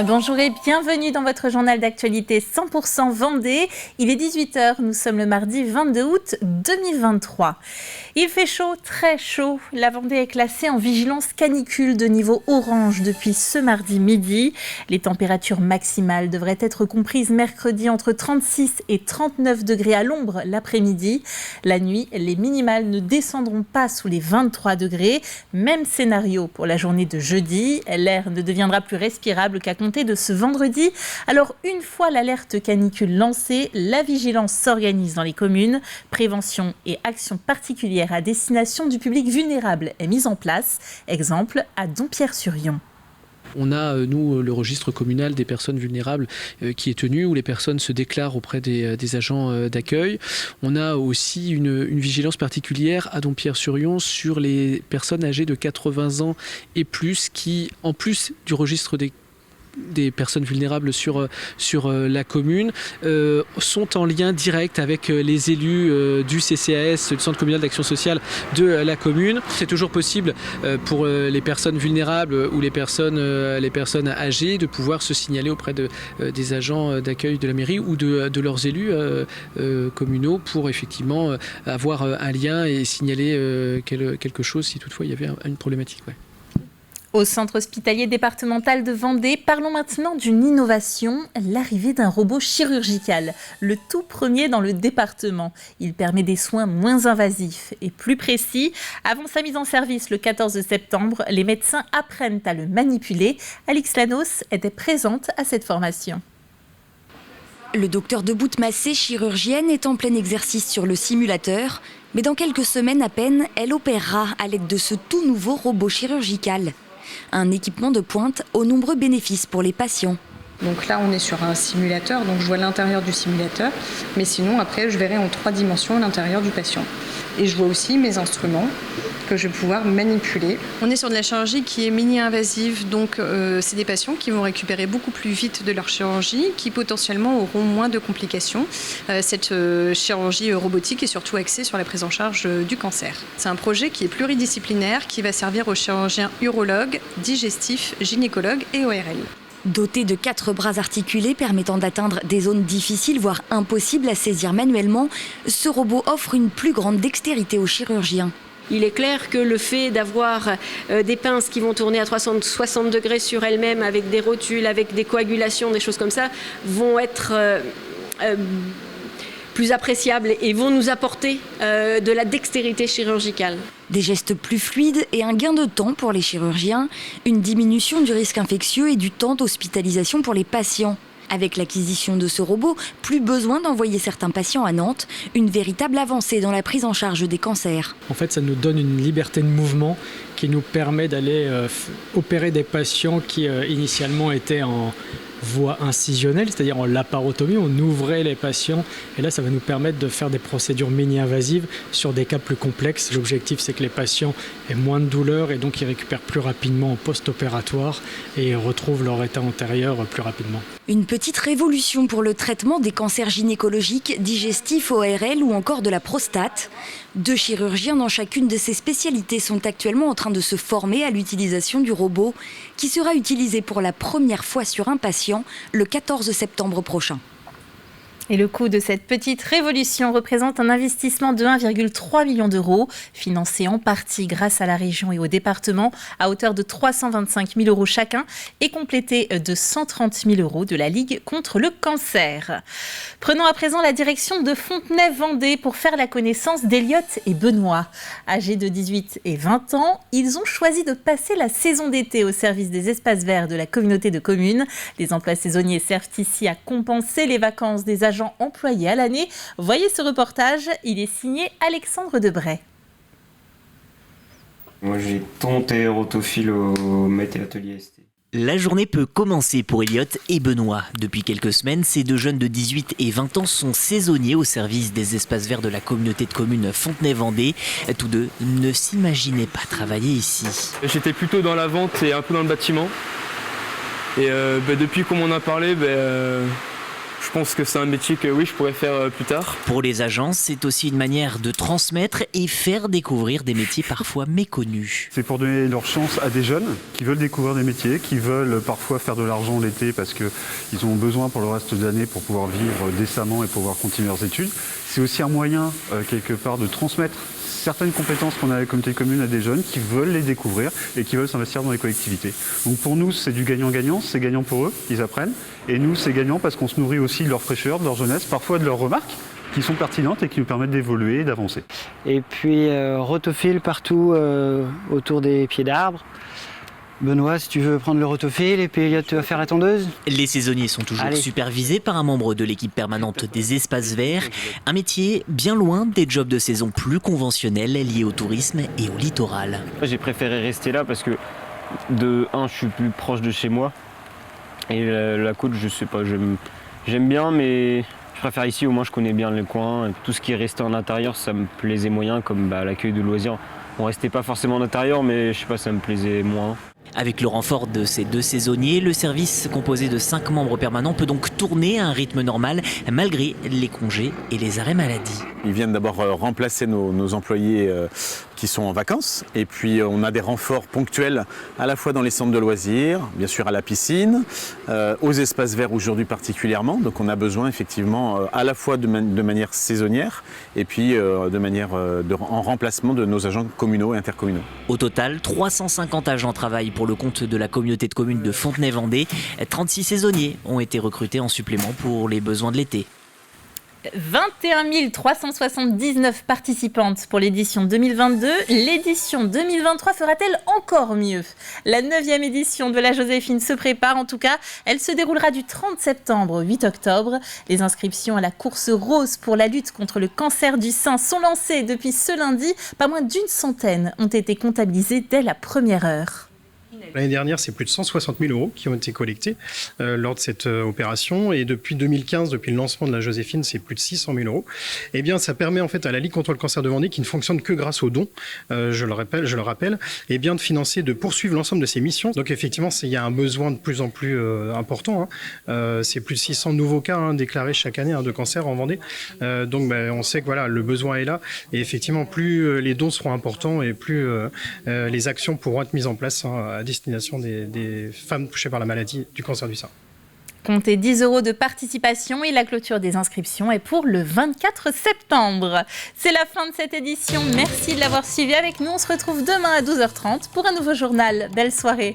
Bonjour et bienvenue dans votre journal d'actualité 100% Vendée. Il est 18h, nous sommes le mardi 22 août 2023. Il fait chaud, très chaud. La Vendée est classée en vigilance canicule de niveau orange depuis ce mardi midi. Les températures maximales devraient être comprises mercredi entre 36 et 39 degrés à l'ombre l'après-midi. La nuit, les minimales ne descendront pas sous les 23 degrés. Même scénario pour la journée de jeudi. L'air ne deviendra plus respirable qu'à compter de ce vendredi. Alors, une fois l'alerte canicule lancée, la vigilance s'organise dans les communes. Prévention et actions particulières à destination du public vulnérable est mise en place. Exemple à Dompierre-sur-Yon. On a, nous, le registre communal des personnes vulnérables qui est tenu, où les personnes se déclarent auprès des agents d'accueil. On a aussi une vigilance particulière à Dompierre-sur-Yon sur les personnes âgées de 80 ans et plus qui, en plus du registre des personnes vulnérables sur la commune, sont en lien direct avec les élus du CCAS, du Centre communal d'action sociale de la commune. C'est toujours possible pour les personnes vulnérables ou les personnes âgées de pouvoir se signaler auprès des agents d'accueil de la mairie ou de leurs élus communaux pour effectivement avoir un lien et signaler quelque chose si toutefois il y avait une problématique. Ouais. Au centre hospitalier départemental de Vendée, parlons maintenant d'une innovation, l'arrivée d'un robot chirurgical, le tout premier dans le département. Il permet des soins moins invasifs et plus précis. Avant sa mise en service le 14 septembre, les médecins apprennent à le manipuler. Alix Lanos était présente à cette formation. Le docteur de Boutmassé, chirurgienne, est en plein exercice sur le simulateur. Mais dans quelques semaines à peine, elle opérera à l'aide de ce tout nouveau robot chirurgical. Un équipement de pointe aux nombreux bénéfices pour les patients. Donc là, on est sur un simulateur, donc je vois l'intérieur du simulateur. Mais sinon, après, je verrai en 3 dimensions l'intérieur du patient. Et je vois aussi mes instruments que je vais pouvoir manipuler. On est sur de la chirurgie qui est mini-invasive, donc c'est des patients qui vont récupérer beaucoup plus vite de leur chirurgie, qui potentiellement auront moins de complications. Cette chirurgie robotique est surtout axée sur la prise en charge du cancer. C'est un projet qui est pluridisciplinaire, qui va servir aux chirurgiens urologues, digestifs, gynécologues et ORL. Doté de 4 bras articulés permettant d'atteindre des zones difficiles, voire impossibles à saisir manuellement, ce robot offre une plus grande dextérité aux chirurgiens. Il est clair que le fait d'avoir des pinces qui vont tourner à 360 degrés sur elles-mêmes avec des rotules, avec des coagulations, des choses comme ça, vont être plus appréciables et vont nous apporter de la dextérité chirurgicale. Des gestes plus fluides et un gain de temps pour les chirurgiens, une diminution du risque infectieux et du temps d'hospitalisation pour les patients. Avec l'acquisition de ce robot, plus besoin d'envoyer certains patients à Nantes, une véritable avancée dans la prise en charge des cancers. En fait, ça nous donne une liberté de mouvement qui nous permet d'aller opérer des patients qui initialement étaient en voie incisionnelle, c'est-à-dire en laparotomie, on ouvrait les patients et là ça va nous permettre de faire des procédures mini-invasives sur des cas plus complexes. L'objectif c'est que les patients aient moins de douleur et donc ils récupèrent plus rapidement en post-opératoire et retrouvent leur état antérieur plus rapidement. Une petite révolution pour le traitement des cancers gynécologiques, digestifs, ORL ou encore de la prostate. 2 chirurgiens dans chacune de ces spécialités sont actuellement en train de se former à l'utilisation du robot qui sera utilisé pour la première fois sur un patient le 14 septembre prochain. Et le coût de cette petite révolution représente un investissement de 1,3 million d'euros, financé en partie grâce à la région et au département, à hauteur de 325 000 euros chacun, et complété de 130 000 euros de la Ligue contre le cancer. Prenons à présent la direction de Fontenay-Vendée pour faire la connaissance d'Eliott et Benoît. Âgés de 18 et 20 ans, ils ont choisi de passer la saison d'été au service des espaces verts de la communauté de communes. Les emplois saisonniers servent ici à compenser les vacances des agents employés à l'année. Voyez ce reportage, il est signé Alexandre Debray. Moi j'ai tenté rotophile au Mété Atelier ST. La journée peut commencer pour Eliott et Benoît. Depuis quelques semaines, ces 2 jeunes de 18 et 20 ans sont saisonniers au service des espaces verts de la communauté de communes Fontenay-Vendée. Tous deux ne s'imaginaient pas travailler ici. J'étais plutôt dans la vente et un peu dans le bâtiment. Et depuis qu'on m'en a parlé, je pense que c'est un métier que oui, je pourrais faire plus tard. Pour les agences, c'est aussi une manière de transmettre et faire découvrir des métiers parfois méconnus. C'est pour donner leur chance à des jeunes qui veulent découvrir des métiers, qui veulent parfois faire de l'argent l'été parce qu'ils ont besoin pour le reste de l'année pour pouvoir vivre décemment et pouvoir continuer leurs études. C'est aussi un moyen, quelque part, de transmettre certaines compétences qu'on a à la communauté de communes à des jeunes qui veulent les découvrir et qui veulent s'investir dans les collectivités. Donc pour nous, c'est du gagnant-gagnant, c'est gagnant pour eux, ils apprennent. Et nous, c'est gagnant parce qu'on se nourrit aussi de leur fraîcheur, de leur jeunesse, parfois de leurs remarques qui sont pertinentes et qui nous permettent d'évoluer et d'avancer. Et puis rotophile partout autour des pieds d'arbres. Benoît, si tu veux prendre le rotophile et puis Elliot, tu vas faire la tondeuse. Les saisonniers sont toujours supervisés par un membre de l'équipe permanente des espaces verts. Un métier bien loin des jobs de saison plus conventionnels liés au tourisme et au littoral. J'ai préféré rester là parce que de 1, je suis plus proche de chez moi. Et la côte, je sais pas, j'aime bien, mais je préfère ici, au moins je connais bien le coin. Tout ce qui est resté en intérieur, ça me plaisait moyen, comme l'accueil de loisirs. On restait pas forcément en intérieur, mais je sais pas, ça me plaisait moins. Avec le renfort de ces 2 saisonniers, le service composé de 5 membres permanents peut donc tourner à un rythme normal malgré les congés et les arrêts maladie. Ils viennent d'abord remplacer nos employés qui sont en vacances et puis on a des renforts ponctuels à la fois dans les centres de loisirs, bien sûr à la piscine, aux espaces verts aujourd'hui particulièrement. Donc on a besoin effectivement à la fois de manière saisonnière et puis en remplacement de nos agents communaux et intercommunaux. Au total, 350 agents travaillent pour le compte de la communauté de communes de Fontenay-Vendée. 36 saisonniers ont été recrutés en supplément pour les besoins de l'été. 21 379 participantes pour l'édition 2022. L'édition 2023 fera-t-elle encore mieux ? La 9e édition de la Joséphine se prépare. En tout cas, elle se déroulera du 30 septembre au 8 octobre. Les inscriptions à la course rose pour la lutte contre le cancer du sein sont lancées depuis ce lundi. Pas moins d'une centaine ont été comptabilisées dès la première heure. L'année dernière, c'est plus de 160 000 € qui ont été collectés lors de cette opération. Et depuis 2015, depuis le lancement de la Joséphine, c'est plus de 600 000 €. Eh bien, ça permet en fait à la Ligue contre le cancer de Vendée, qui ne fonctionne que grâce aux dons, je le rappelle, eh bien, de financer, de poursuivre l'ensemble de ces missions. Donc effectivement, il y a un besoin de plus en plus important. C'est plus de 600 nouveaux cas déclarés chaque année de cancer en Vendée. Donc on sait que voilà, le besoin est là. Et effectivement, plus les dons seront importants et plus les actions pourront être mises en place à destination des femmes touchées par la maladie du cancer du sein. Comptez 10 € de participation et la clôture des inscriptions est pour le 24 septembre. C'est la fin de cette édition. Merci de l'avoir suivi avec nous. On se retrouve demain à 12h30 pour un nouveau journal. Belle soirée.